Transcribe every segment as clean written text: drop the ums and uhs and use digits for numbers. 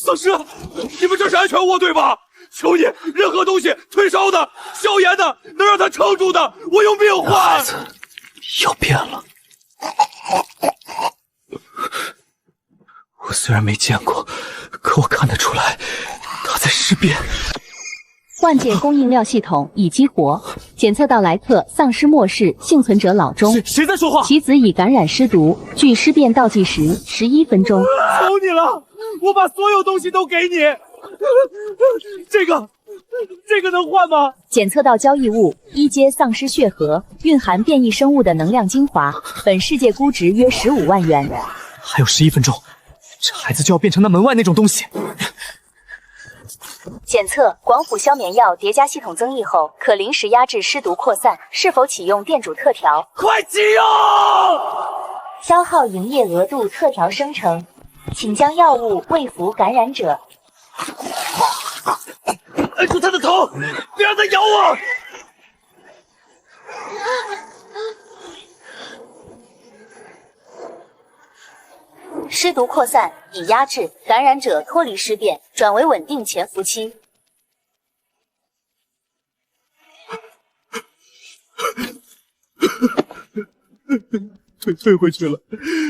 丧尸，你们这是安全窝对吧？求你，任何东西，退烧的、消炎的，能让他撑住的，我有命换。孩子要变了。我虽然没见过，可我看得出来，他在尸变。万界供应料系统已激活，检测到莱克丧尸末世幸存者老钟。谁在说话？其子已感染尸毒，距尸变倒计时11分钟。求你了，我把所有东西都给你。这个能换吗？检测到交易物一阶丧尸血核，蕴含变异生物的能量精华，本世界估值约15万元。还有11分钟，这孩子就要变成那门外那种东西。检测广府消眠药叠加系统增益后，可临时压制尸毒扩散，是否启用店主特调？快启用！消耗营业额度特调生成，请将药物喂服感染者。按住他的头，别让他咬我！尸毒扩散已压制，感染者脱离尸变，转为稳定潜伏期。退回去了，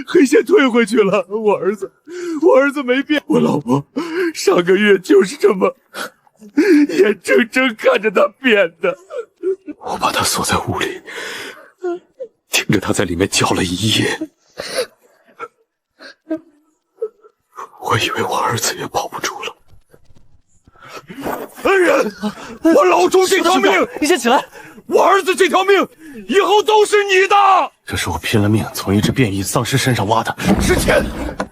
黑线退回去了。我儿子没变，我老婆上个月就是这么眼睁睁看着他变的。我把他锁在屋里，听着他在里面叫了一夜。我以为我儿子也保不住了。恩人，我老钟这条命，你先起来。我儿子这条命以后都是你的。这是我拼了命从一只变异丧尸身上挖的，值钱。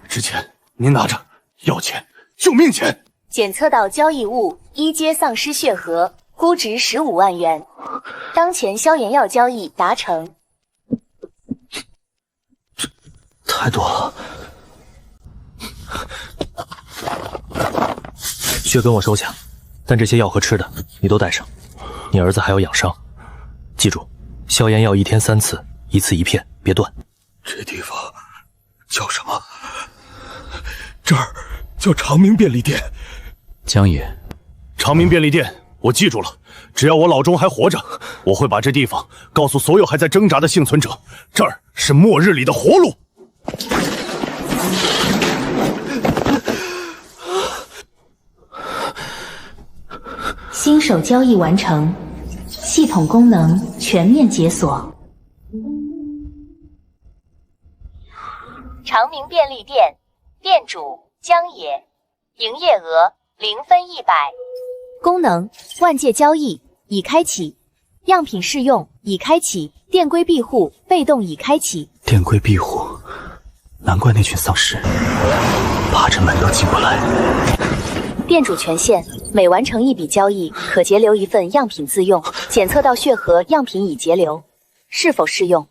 值钱，您拿着，要钱，救命钱。检测到交易物一阶丧尸血核，估值15万元。当前消炎药交易达成。太多了。血跟我收下，但这些药和吃的你都带上。你儿子还要养伤，记住，消炎药1天3次，1次1片，别断。这地方叫什么？这儿叫长明便利店。江野，长明便利店，我记住了。只要我老钟还活着，我会把这地方告诉所有还在挣扎的幸存者，这儿是末日里的活路。新手交易完成，系统功能全面解锁。长明便利店，店主江野，营业额0分100。功能：万界交易已开启，样品试用已开启，店规庇护被动已开启。店规庇护，难怪那群丧尸扒着门都进不来。店主权限：每完成一笔交易，可截留一份样品自用。检测到血核样品已截留，是否适用？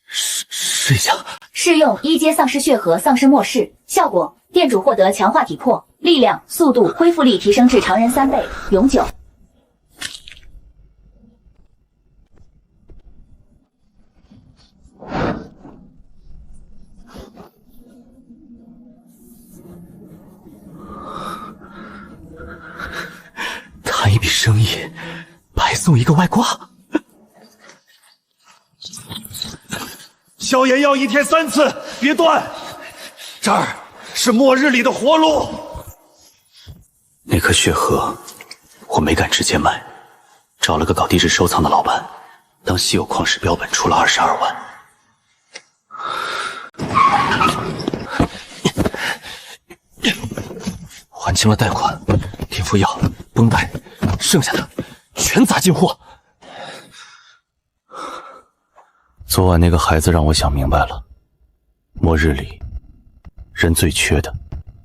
试一下。试用一阶丧尸血核丧尸末世，效果：店主获得强化体魄、力量、速度、恢复力提升至常人3倍，永久。谈一笔生意，白送一个外挂。消炎药1天3次，别断。这儿是末日里的活路。那颗血核，我没敢直接卖，找了个搞地质收藏的老板，当稀有矿石标本出了22万。还清了贷款，垫付药、绷带，剩下的全砸进货。昨晚那个孩子让我想明白了，末日里人最缺的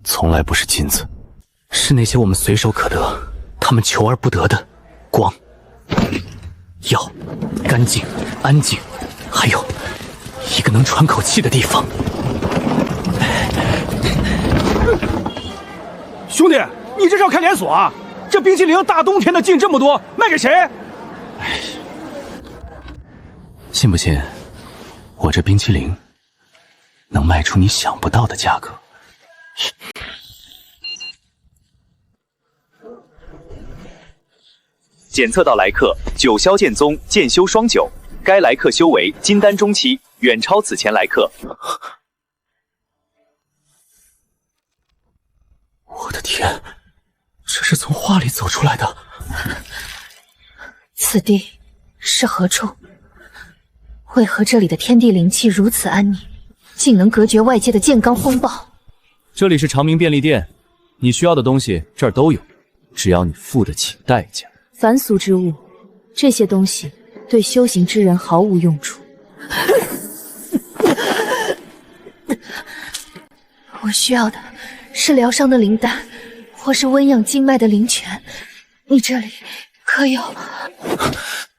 从来不是金子，是那些我们随手可得他们求而不得的光、药、干净、安静，还有一个能喘口气的地方。兄弟，你这是要开连锁啊？这冰淇淋大冬天的进这么多，卖给谁？信不信我这冰淇淋能卖出你想不到的价格？检测到来客九霄剑宗剑修双九，该来客修为金丹中期，远超此前来客。我的天，这是从画里走出来的。此地是何处？为何这里的天地灵气如此安宁，竟能隔绝外界的剑罡风暴？这里是长明便利店，你需要的东西这儿都有，只要你付得起代价。凡俗之物，这些东西对修行之人毫无用处。我需要的是疗伤的灵丹，或是温养经脉的灵泉。你这里可有？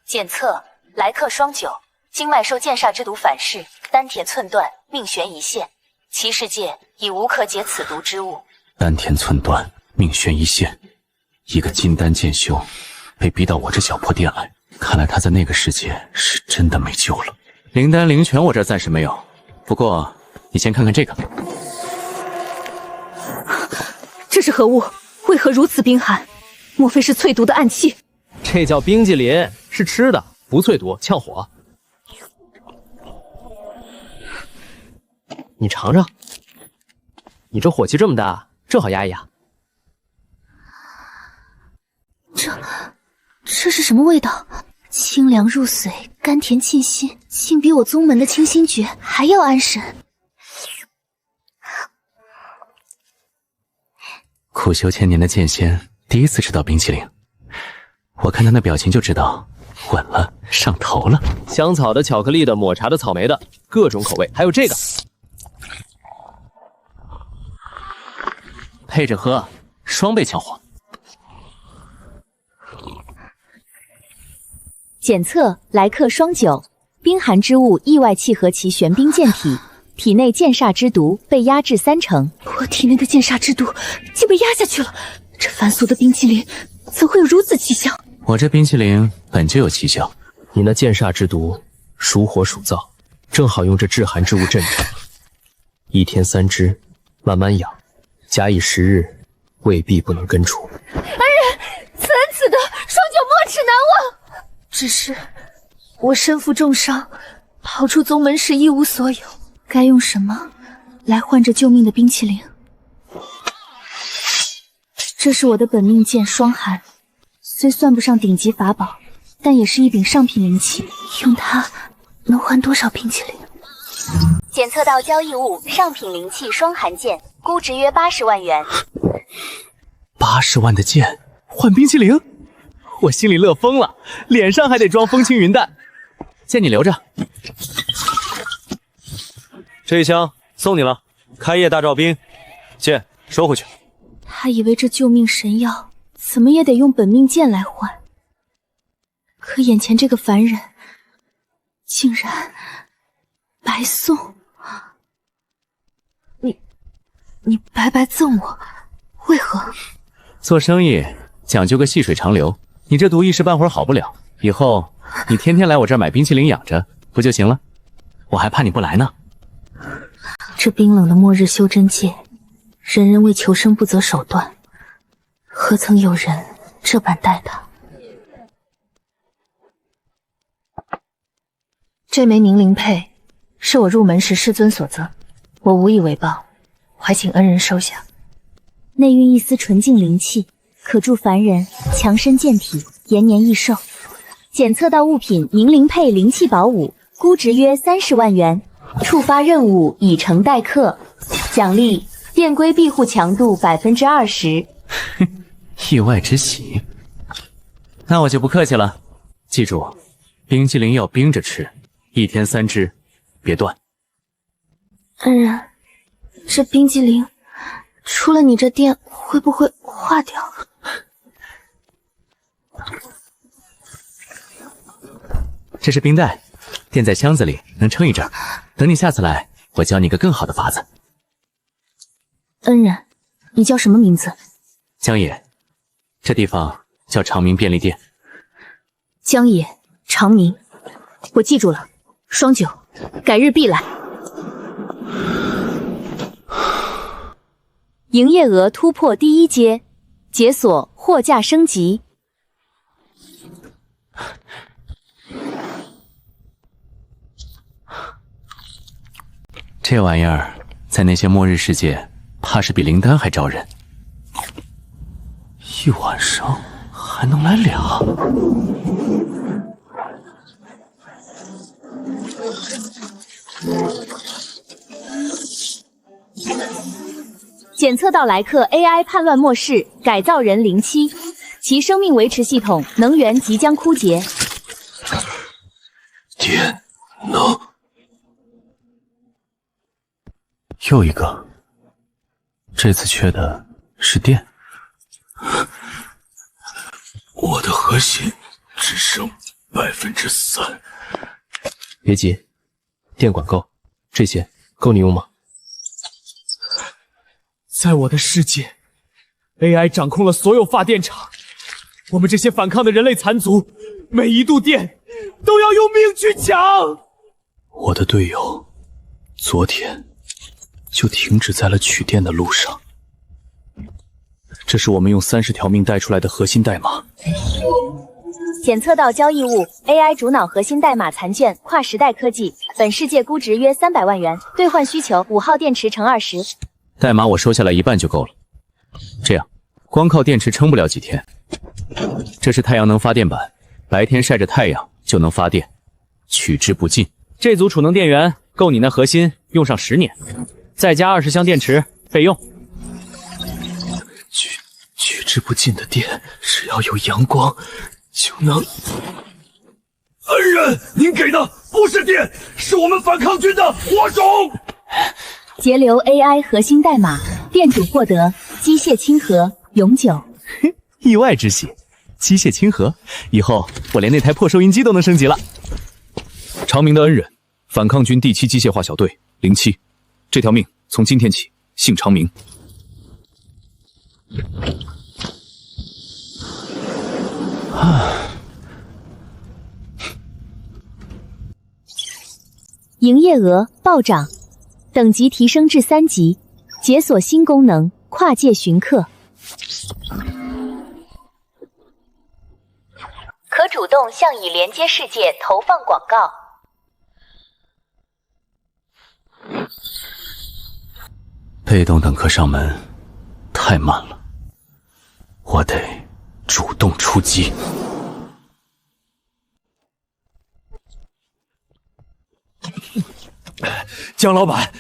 检测来客双九，经脉受剑煞之毒反噬，丹田寸断，命悬一线。其世界已无可解此毒之物。丹田寸断，命悬一线。一个金丹剑修，被逼到我这小破店来，看来他在那个世界是真的没救了。灵丹灵泉我这儿暂时没有，不过你先看看这个。这是何物？为何如此冰寒？莫非是淬毒的暗器？这叫冰激凌，是吃的，不淬毒，呛火。你尝尝，你这火气这么大，正好压一压。这是什么味道？清凉入髓，甘甜沁心，竟比我宗门的清心诀还要安神。苦修千年的剑仙第一次吃到冰淇淋，我看他那表情就知道稳了，上头了。香草的、巧克力的、抹茶的、草莓的，各种口味，还有这个，配着喝，双倍强火。检测来客双九，冰寒之物意外契合其玄冰剑体，体内剑煞之毒被压至30%。我体内的剑煞之毒竟被压下去了，这凡俗的冰淇淋怎会有如此奇效？我这冰淇淋本就有奇效，你那剑煞之毒属火属燥，正好用这制寒之物镇着。1天3支，慢慢养，假以10日，未必不能根除。恩人，此恩此德，双九没齿难忘。只是我身负重伤，逃出宗门时一无所有，该用什么来换这救命的冰淇淋？这是我的本命剑双寒，虽算不上顶级法宝，但也是一柄上品灵器，用它能换多少冰淇淋？检测到交易物上品灵器双寒剑，估值约80万元。80万的剑换冰淇淋，我心里乐疯了，脸上还得装风轻云淡。剑你留着，这一箱送你了，开业大照冰，剑收回去。他以为这救命神药怎么也得用本命剑来换，可眼前这个凡人竟然白送。你白白赠我，为何？做生意讲究个细水长流，你这毒一时半会儿好不了，以后你天天来我这儿买冰淇淋养着不就行了？我还怕你不来呢。这冰冷的末日修真界，人人为求生不择手段，何曾有人这般待他？这枚凝灵佩是我入门时师尊所赠，我无以为报，还请恩人收下。内蕴一丝纯净灵气，可助凡人强身健体，延年益寿。检测到物品凝灵佩灵气宝物，估值约30万元。触发任务已成待客，奖励电龟庇护强度20%。意外之喜，那我就不客气了。记住，冰淇淋要冰着吃，1天3支，别断。恩人，这冰激凌出了你这店会不会化掉？这是冰袋，垫在箱子里能撑一阵儿。等你下次来，我教你个更好的法子。恩人，你叫什么名字？江野，这地方叫长明便利店。江野，长明，我记住了。双九，改日必来。营业额突破第1阶，解锁货架升级。这玩意儿在那些末日世界，怕是比灵丹还招人。一晚上还能来俩。检测到莱克 AI 叛乱末世改造人07，其生命维持系统能源即将枯竭。电能。又一个，这次缺的是电。我的核心只剩3%。别急，电管够，这些够你用吗？在我的世界 ，AI 掌控了所有发电厂，我们这些反抗的人类残族，每一度电都要用命去抢。我的队友昨天就停止在了取电的路上。这是我们用30条命带出来的核心代码。检测到交易物 AI 主脑核心代码残卷，跨时代科技，本世界估值约300万元，兑换需求5号电池乘20。代码我收下来一半就够了。这样，光靠电池撑不了几天。这是太阳能发电板，白天晒着太阳就能发电，取之不尽。这组储能电源够你那核心用上10年，再加20箱电池，备用。取之不尽的电，只要有阳光就能。恩人，您给的不是电，是我们反抗军的火种。节流 AI 核心代码，店主获得机械亲和永久。意外之喜，机械亲和，以后我连那台破收音机都能升级了。长明的恩人，反抗军第7机械化小队07，这条命从今天起姓长明。营业额暴涨，等级提升至3级，解锁新功能跨界寻客，可主动向已连接世界投放广告。被动等客上门太慢了，我得主动出击。姜老板，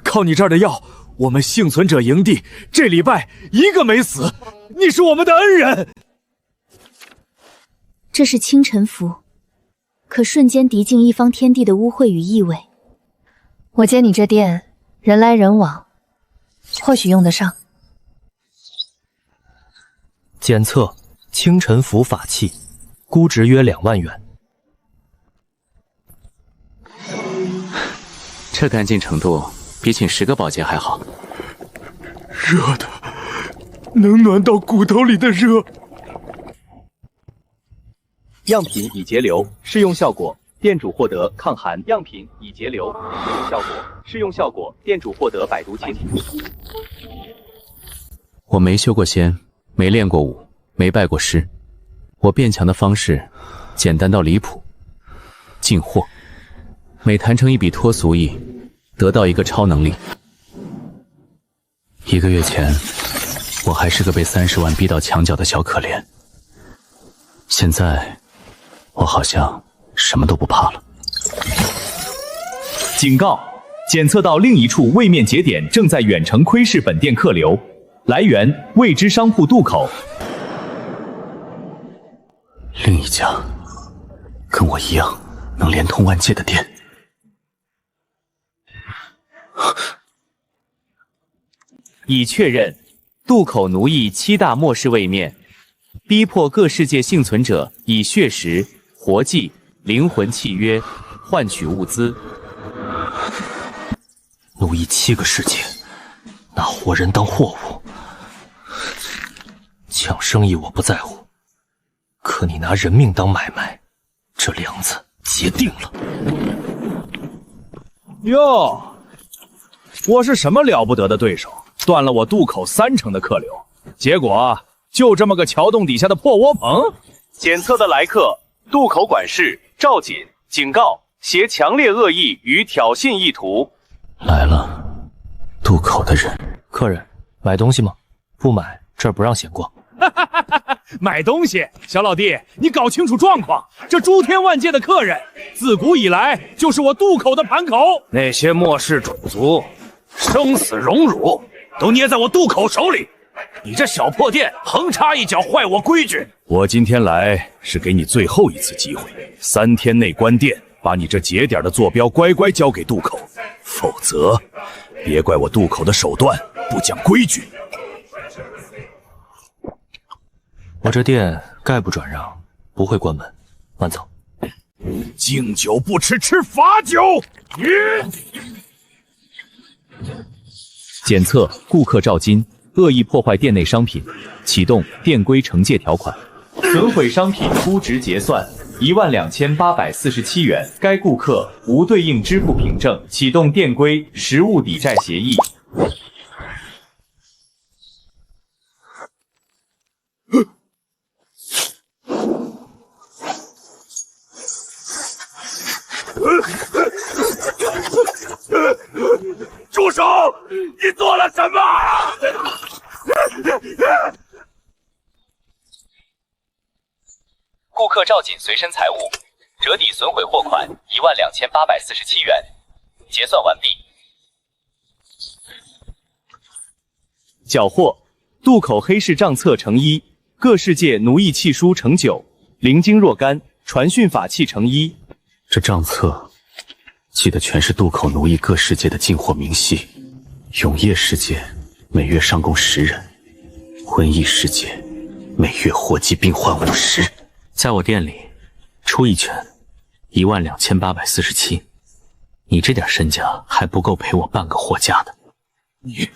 靠你这儿的药，我们幸存者营地这礼拜一个没死，你是我们的恩人。这是清晨符，可瞬间涤净一方天地的污秽与异味。我接你这店，人来人往，或许用得上。检测清晨符法器，估值约2万元。这干净程度比请10个保洁还好。热的，能暖到骨头里的热。样品已节流，试用效果，店主获得抗寒。样品已节流，试用效果，试用效果，店主获得百毒清。我没修过仙，没练过武，没拜过师。我变强的方式简单到离谱，进货。每谈成一笔脱俗易，得到一个超能力。1个月前，我还是个被30万逼到墙角的小可怜。现在，我好像什么都不怕了。警告：检测到另一处位面节点正在远程窥视本店客流，来源未知商铺渡口。另一家，跟我一样能连通万界的店。已确认，渡口奴役7大末世位面，逼迫各世界幸存者以血石、活祭、灵魂契约换取物资。奴役7个世界，拿活人当货物。抢生意我不在乎，可你拿人命当买卖，这梁子结定了。哟，我是什么了不得的对手？断了我渡口30%的客流，结果就这么个桥洞底下的破窝棚。检测的来客，渡口管事赵锦，警告：携强烈恶意与挑衅意图，来了，渡口的人。客人买东西吗？不买，这儿不让闲逛。买东西，小老弟，你搞清楚状况。这诸天万界的客人，自古以来就是我渡口的盘口。那些末世种族，生死荣辱都捏在我渡口手里。你这小破店，横插一脚坏我规矩。我今天来是给你最后一次机会，3天内关店，把你这节点的坐标乖乖交给渡口，否则别怪我渡口的手段不讲规矩。我这店概不转让，不会关门。慢走。敬酒不吃吃罚酒。检测顾客赵金恶意破坏店内商品，启动店规惩戒条款，损毁商品估值结算12847元。该顾客无对应支付凭证，启动店规实物抵债协议。住手！你做了什么？顾客赵锦随身财物折抵损毁货款12847元，结算完毕。缴获渡口黑市账册乘1，各世界奴役契书乘9，灵经若干，传讯法器乘1。这账册记得全是渡口奴役各世界的进货明细。永业世界每月上供10人，瘟疫世界每月活计病患50，在我店里出一拳12847，你这点身价还不够赔我半个货架的。你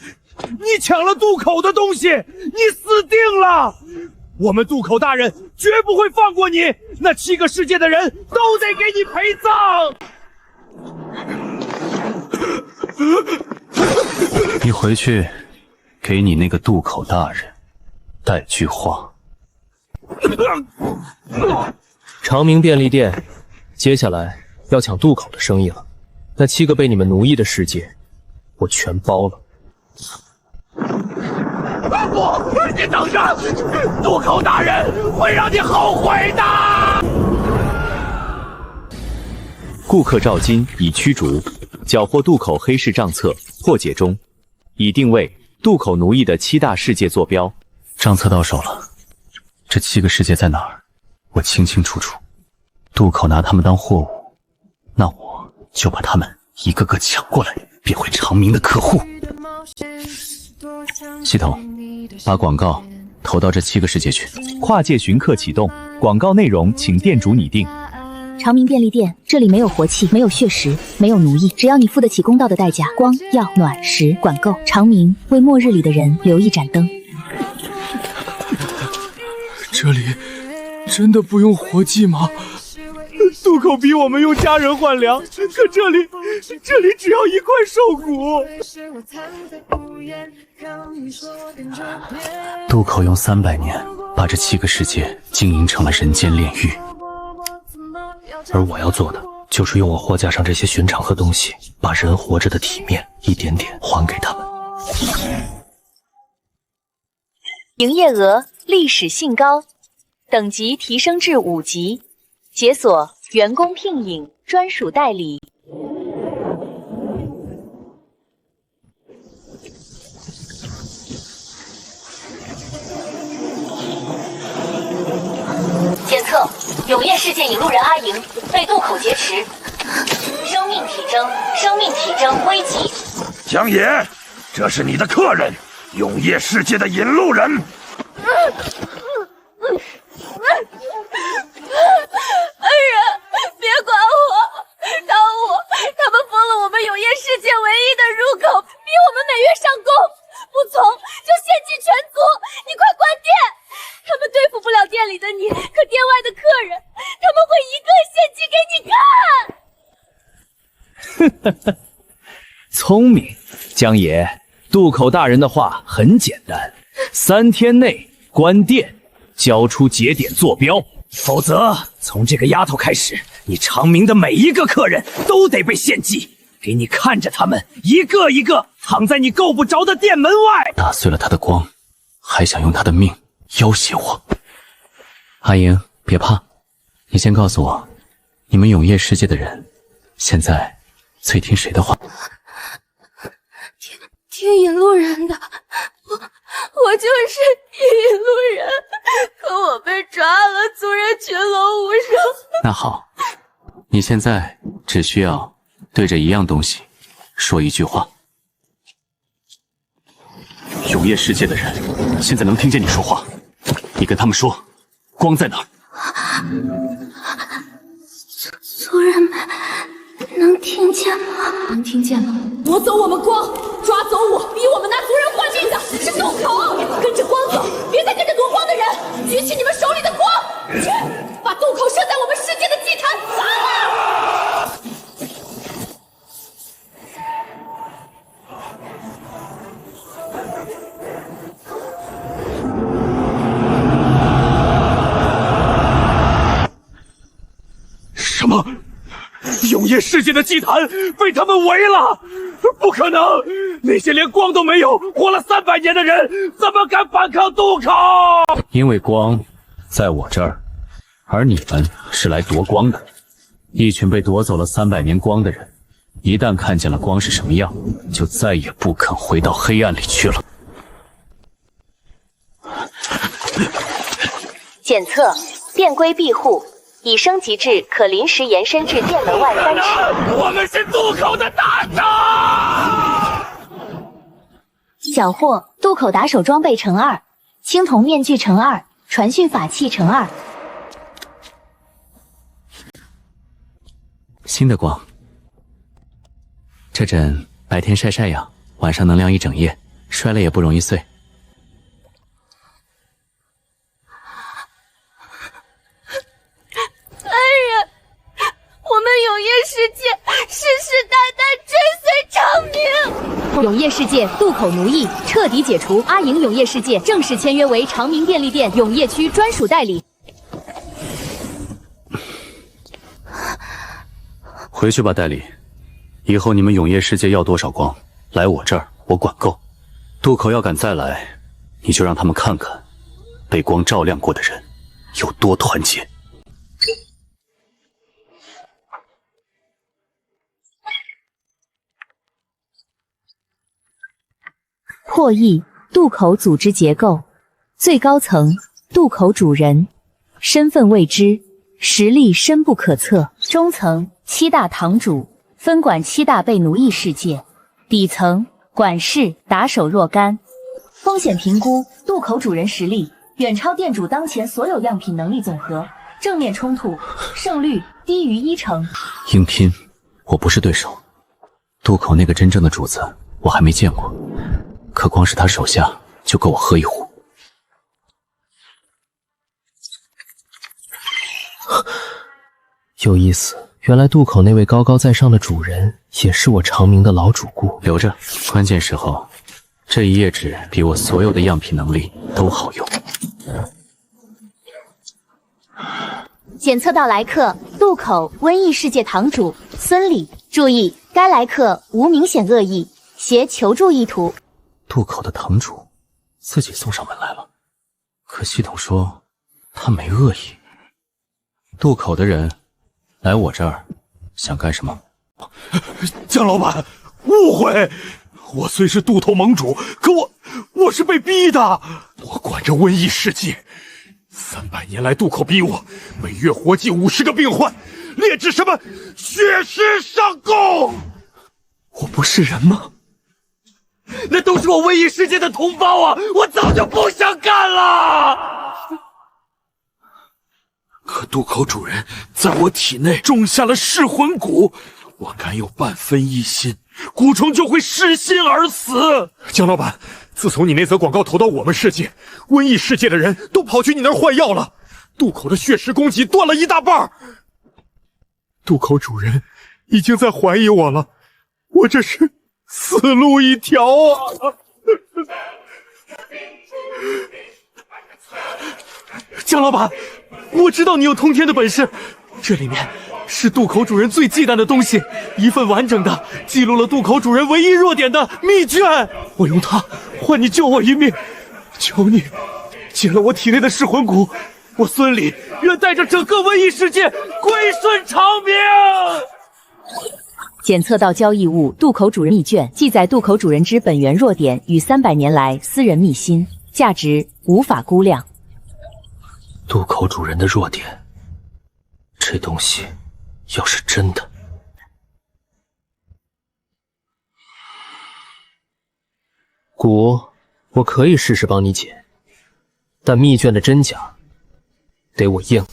抢了渡口的东西，你死定了！我们渡口大人绝不会放过你，那7个世界的人都得给你陪葬。你回去给你那个渡口大人带句话。长明便利店接下来要抢渡口的生意了，那7个被你们奴役的世界，我全包了。不，你等着，渡口大人会让你后悔的。顾客赵金已驱逐，缴获渡口黑市账册，破解中，已定位渡口奴役的7大世界坐标。账册到手了，这7个世界在哪儿？我清清楚楚。渡口拿他们当货物，那我就把他们一个个抢过来，变回长明的客户。系统，把广告投到这7个世界去。跨界寻客启动，广告内容请店主拟定。长明便利店，这里没有活气，没有血食，没有奴役，只要你付得起公道的代价，光、药、暖、食管够。长明为末日里的人留一盏灯。这里真的不用活计吗？渡口逼我们用家人换粮，可这里只要1块兽骨。渡口用300年把这7个世界经营成了人间炼狱，而我要做的就是用我货架上这些寻常的东西，把人活着的体面一点点还给他们。营业额历史性高，等级提升至5级，解锁员工聘引专属代理。检测永业世界引路人阿莹被渡口劫持，生命体征危急。江野，这是你的客人，永业世界的引路人。恩人，别管我，当他们封了我们永业世界唯一的入口，逼我们每月上供，不从就献祭全族。你快关店！他们对付不了店里的你，可店外的客人，他们会一个献祭给你看。聪明，江野，渡口大人的话很简单，3天内关店，交出节点坐标，否则从这个丫头开始，你长明的每一个客人都得被献祭。给你看着他们一个一个躺在你够不着的店门外。打碎了他的光，还想用他的命要挟我。阿莹，别怕，你先告诉我，你们永夜世界的人，现在最听谁的话？听引路人的，我就是引路人，可我被抓了，族人群龙无首。那好，你现在只需要对着一样东西说一句话。永夜世界的人现在能听见你说话，你跟他们说，光在哪儿？族人们能听见吗？能听见吗？夺走我们光，抓走我，逼我们拿族人换命的是渡口，跟着光走，别再跟着夺光的人，举起你们手里的光，去，把渡口射在我们世界的祭坛，砸了！什么？永夜世界的祭坛被他们围了？不可能！那些连光都没有、活了300年的人，怎么敢反抗渡口？因为光在我这儿，而你们是来夺光的。一群被夺走了300年光的人，一旦看见了光是什么样，就再也不肯回到黑暗里去了。检测电龟庇护已升级至可临时延伸至店门外3尺。我们是渡口的大手！缴获渡口打手装备乘2，青铜面具乘2，传讯法器乘2。新的光，这枕白天晒晒阳，晚上能亮一整夜，摔了也不容易碎。我们永夜世界世世代代追随长明。永夜世界渡口奴役彻底解除，阿莹永夜世界正式签约为长明便利店永夜区专属代理。回去吧，代理。以后你们永夜世界要多少光，来我这儿我管够。渡口要敢再来，你就让他们看看，被光照亮过的人有多团结。破译渡口组织结构：最高层渡口主人，身份未知，实力深不可测；中层7大堂主，分管7大被奴役世界；底层管事打手若干。风险评估：渡口主人实力远超店主当前所有样品能力总和，正面冲突胜率低于1成。硬拼，我不是对手。渡口那个真正的主子，我还没见过。可光是他手下就够我喝一壶。有意思，原来渡口那位高高在上的主人也是我长明的老主顾。留着，关键时候，这一页纸比我所有的样品能力都好用。检测到来客渡口瘟疫世界堂主孙礼，注意，该来客无明显恶意，携求助意图。渡口的堂主自己送上门来了，可系统说他没恶意。渡口的人来我这儿想干什么？江老板，误会！我虽是渡头盟主，可我是被逼的。我管着瘟疫世界，300年来渡口逼我，每月活祭50个病患，炼制什么血尸上供。我不是人吗？那都是我瘟疫世界的同胞啊！我早就不想干了。可渡口主人在我体内种下了噬魂蛊，我敢有半分异心，蛊虫就会失心而死。江老板，自从你那则广告投到我们世界，瘟疫世界的人都跑去你那儿换药了，渡口的血石供给断了一大半。渡口主人已经在怀疑我了，我这是死路一条啊！江老板，我知道你有通天的本事，这里面是渡口主人最忌惮的东西，一份完整的记录了渡口主人唯一弱点的秘卷。我用它换你救我一命，求你解了我体内的噬魂骨，我孙礼愿带着整个瘟疫世界归顺长明。检测到交易物渡口主人秘卷，记载渡口主人之本源弱点与300年来私人秘辛，价值无法估量。渡口主人的弱点，这东西要是真的，骨我可以试试帮你解，但秘卷的真假得我验。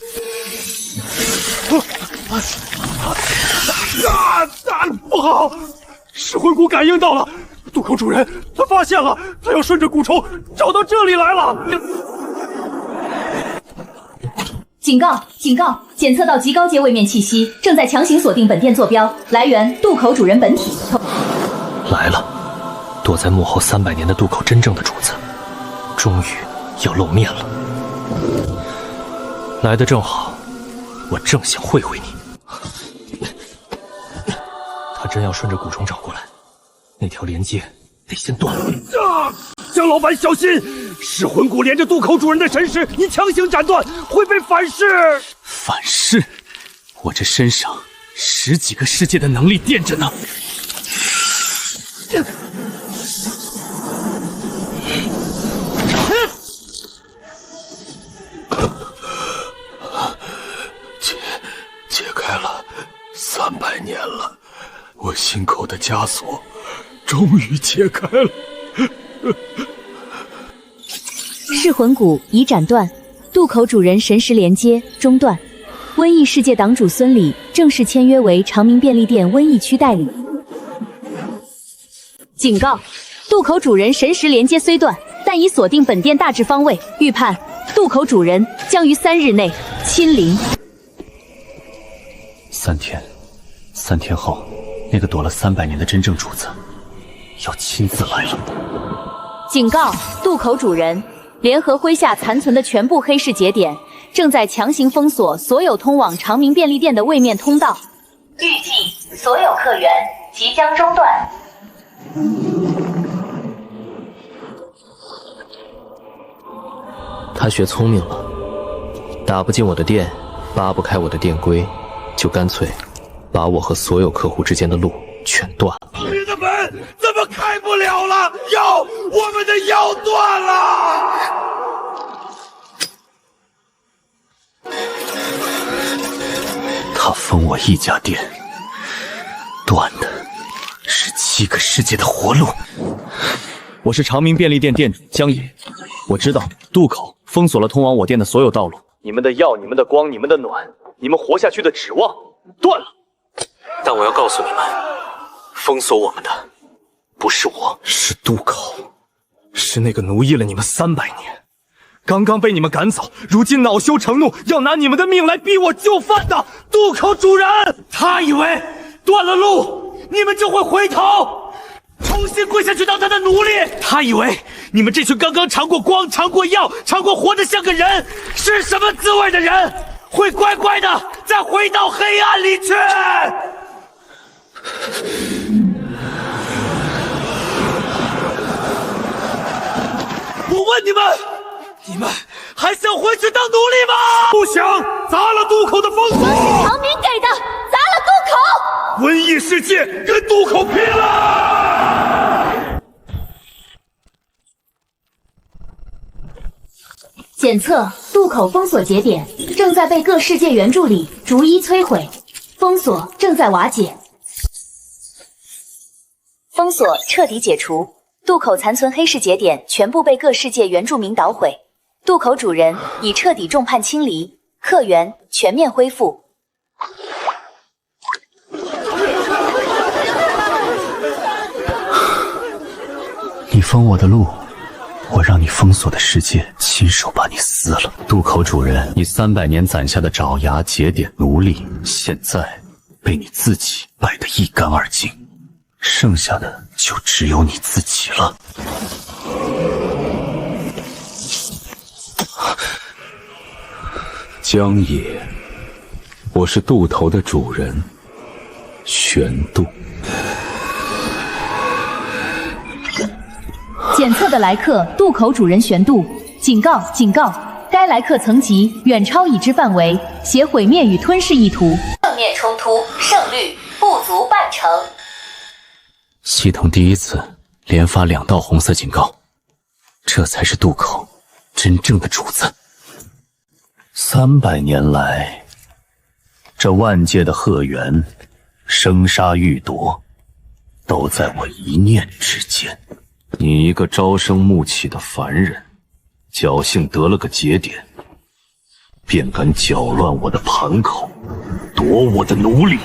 不好！噬魂骨感应到了，渡口主人他发现了，他要顺着蛊虫找到这里来了。警告！警告！检测到极高阶位面气息，正在强行锁定本店坐标，来源渡口主人本体。来了，躲在幕后300年的渡口真正的主子，终于要露面了。来得正好，我正想会会你。他真要顺着蛊虫找过来，那条连接得先断了。江老板小心！噬魂骨连着渡口主人的神识，你强行斩断会被反噬。反噬？我这身上10几个世界的能力垫着呢。解开了，300年了，我心口的枷锁终于解开了。噬魂骨已斩断，渡口主人神识连接中断。瘟疫世界党主孙礼正式签约为长明便利店瘟疫区代理。警告：渡口主人神识连接虽断，但已锁定本店大致方位，预判渡口主人将于3日内亲临。3天后，那个躲了300年的真正主子要亲自来了。警告：渡口主人，联合麾下残存的全部黑市节点，正在强行封锁所有通往长明便利店的位面通道，预计所有客源即将中断。他学聪明了，打不进我的店，扒不开我的店规，就干脆把我和所有客户之间的路全断了。你的门怎么开不了了？腰，我们的腰断了！他封我一家店，断的是7个世界的活路。我是长明便利店店主江野，我知道渡口封锁了通往我店的所有道路，你们的药、你们的光、你们的暖、你们活下去的指望断了。但我要告诉你们，封锁我们的不是我，是渡口，是那个奴役了你们300年，刚刚被你们赶走，如今恼羞成怒，要拿你们的命来逼我就范的渡口主人。他以为断了路，你们就会回头，重新跪下去当他的奴隶。他以为你们这群刚刚尝过光、尝过药、尝过活得像个人是什么滋味的人，会乖乖的再回到黑暗里去。我问你们，你们还想回去当奴隶吗？不想，砸了渡口的封锁。长明给的，砸了渡口。瘟疫世界跟渡口拼了！检测渡口封锁节点正在被各世界援助力逐一摧毁，封锁正在瓦解。封锁彻底解除，渡口残存黑市节点全部被各世界原住民捣毁，渡口主人已彻底众叛亲离，客源全面恢复。你封我的路，我让你封锁的世界亲手把你撕了。渡口主人，你300年攒下的爪牙、节点、奴隶，现在被你自己败得一干二净，剩下的就只有你自己了。江野，我是渡头的主人，玄渡。检测的来客渡口主人玄渡，警告！警告！该来客层级远超已知范围，携毁灭与吞噬意图。正面冲突胜率不足半成。系统第一次连发2道红色警告，这才是渡口真正的主子。300年来，这万界的鹤源生杀予夺，都在我一念之间。你一个朝生暮起的凡人，侥幸得了个节点，便敢搅乱我的盘口，夺我的奴隶，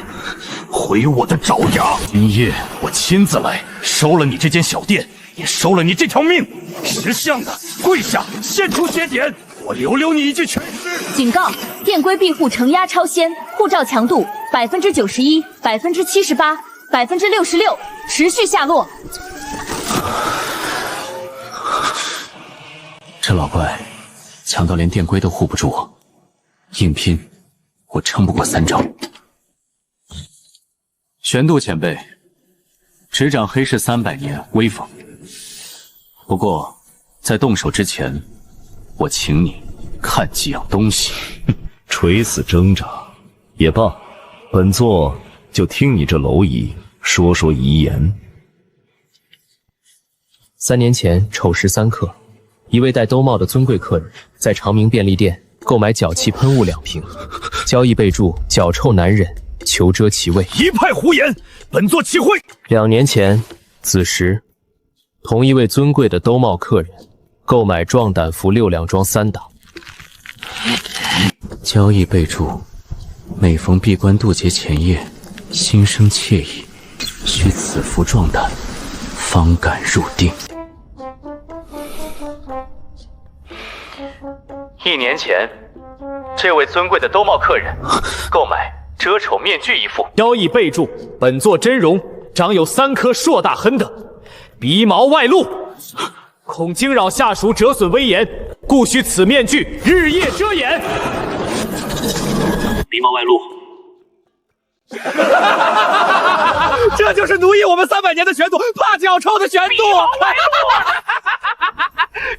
毁我的爪牙。今夜我亲自来，收了你这间小店，也收了你这条命。识相的跪下，献出节点，我留你一具全尸。警告！店规庇护承压超仙，护照强度91%、78%、66%，持续下落。这老怪强到连电龟都护不住我，硬拼我撑不过3招。玄渡前辈，执掌黑市300年，威风。不过在动手之前，我请你看几样东西。垂死挣扎也罢，本座就听你这蝼蚁说说遗言。3年前丑时3刻，一位戴兜帽的尊贵客人在长明便利店购买脚气喷雾2瓶，交易备注“脚臭难忍，求遮其味”。一派胡言，本座岂会？2年前子时，同一位尊贵的兜帽客人购买壮胆符6两装3打。交易备注：每逢闭关渡劫前夜，心生惬意，需此符壮胆，方敢入定。1年前，这位尊贵的兜帽客人购买遮丑面具1副，交易备注：本座真容长有3颗硕大痕的，鼻毛外露，恐惊扰下属，折损威严，故需此面具日夜遮掩。鼻毛外露。这就是奴役我们300年的玄渡，怕脚臭的玄渡。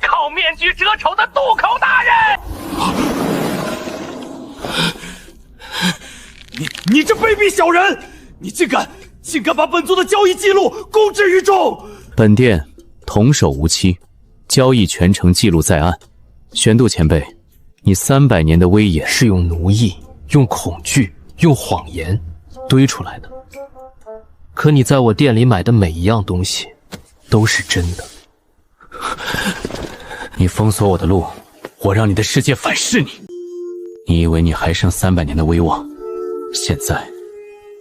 靠面具遮丑的渡口大人，你这卑鄙小人，你竟敢把本座的交易记录公之于众！本店童叟无欺，交易全程记录在案。玄渡前辈，你300年的威严是用奴役、用恐惧、用谎言堆出来的。可你在我店里买的每一样东西，都是真的。你封锁我的路，我让你的世界反噬你。你以为你还剩300年的威望？现在，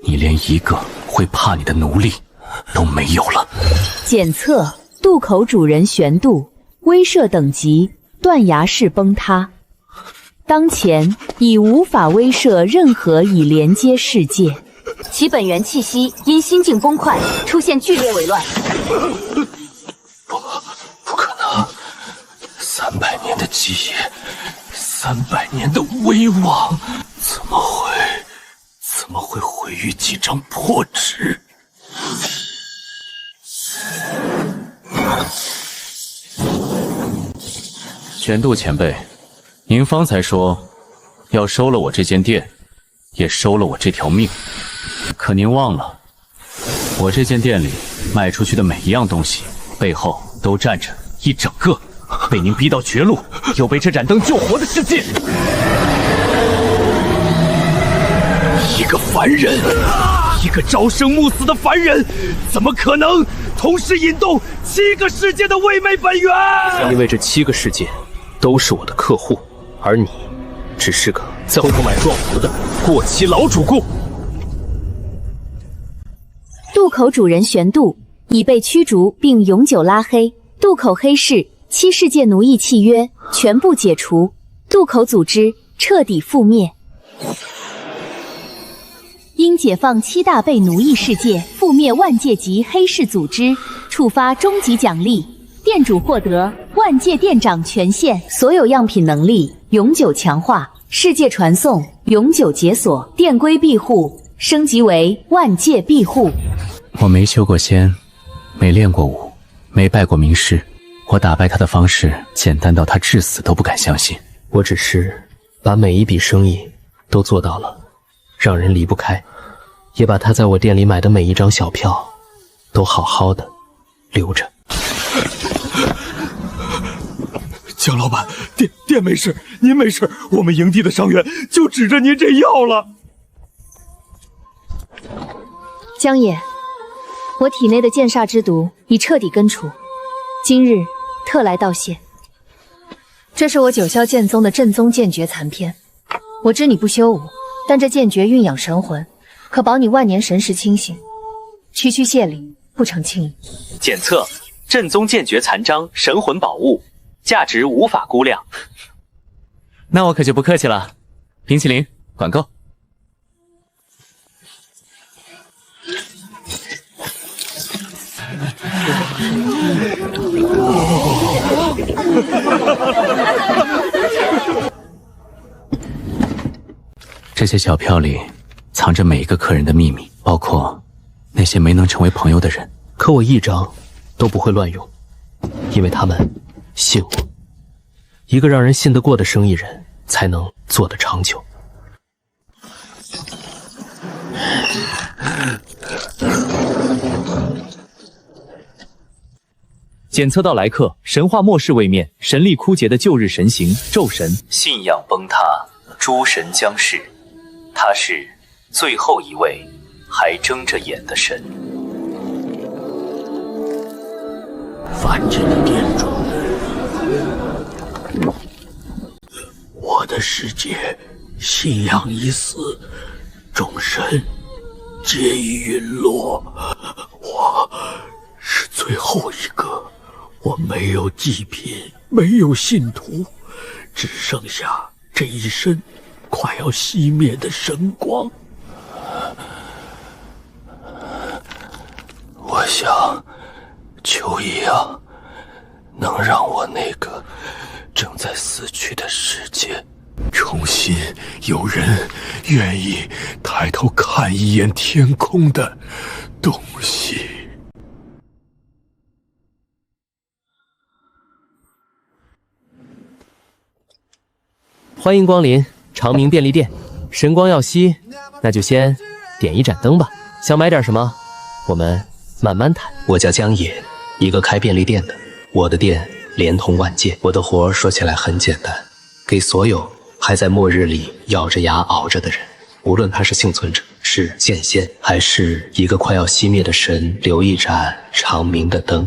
你连一个会怕你的奴隶都没有了。检测渡口主人玄渡，威慑等级断崖式崩塌。当前已无法威慑任何已连接世界，其本源气息因心境崩坏出现剧烈紊乱。不可能！300年的基业，300年的威望，怎么会毁于几张破纸？玄渡前辈，您方才说要收了我这间店，也收了我这条命，可您忘了，我这间店里卖出去的每一样东西背后都站着一整个被您逼到绝路，又被这盏灯救活的世界。一个凡人，一个朝生暮死的凡人，怎么可能同时引动7个世界的唯美本源？因为这7个世界都是我的客户，而你只是个在后头买壮服的过期老主顾。渡口主人玄渡已被驱逐并永久拉黑，渡口黑市7世界奴役契约全部解除，渡口组织彻底覆灭。因解放7大被奴役世界，覆灭万界级黑市组织，触发终极奖励，店主获得万界店长权限，所有样品能力永久强化，世界传送，永久解锁，电龟庇护升级为万界庇护。我没修过仙，没练过武，没拜过名师，我打败他的方式简单到他至死都不敢相信。我只是把每一笔生意都做到了，让人离不开，也把他在我店里买的每一张小票都好好的留着。江老板，店没事，您没事，我们营地的伤员就指着您这药了。江野，我体内的剑煞之毒已彻底根除，今日特来道谢。这是我九霄剑宗的正宗剑诀残篇，我知你不修武，但这剑诀蕴养神魂，可保你万年神识清醒。区区谢礼，不成轻易。检测正宗剑诀残章，神魂宝物。价值无法估量。那我可就不客气了，冰淇淋管够。这些小票里藏着每一个客人的秘密，包括那些没能成为朋友的人。可我一张都不会乱用，因为他们信我。一个让人信得过的生意人，才能做得长久。检测到来客神话末世位面，神力枯竭的旧日神形咒神，信仰崩塌，诸神将逝。他是最后一位还睁着眼的神。凡间的店主，我的世界信仰已死，众神皆已陨落，我是最后一个。我没有祭品，没有信徒，只剩下这一身快要熄灭的神光。我想求一样，能让我那个正在死去的世界重新有人愿意抬头看一眼天空的东西。欢迎光临长明便利店，神光耀西，那就先点一盏灯吧。想买点什么，我们慢慢谈。我叫江野，一个开便利店的。我的店连通万界，我的活说起来很简单，给所有还在末日里咬着牙熬着的人，无论他是幸存者，是剑仙，还是一个快要熄灭的神，留一盏长明的灯。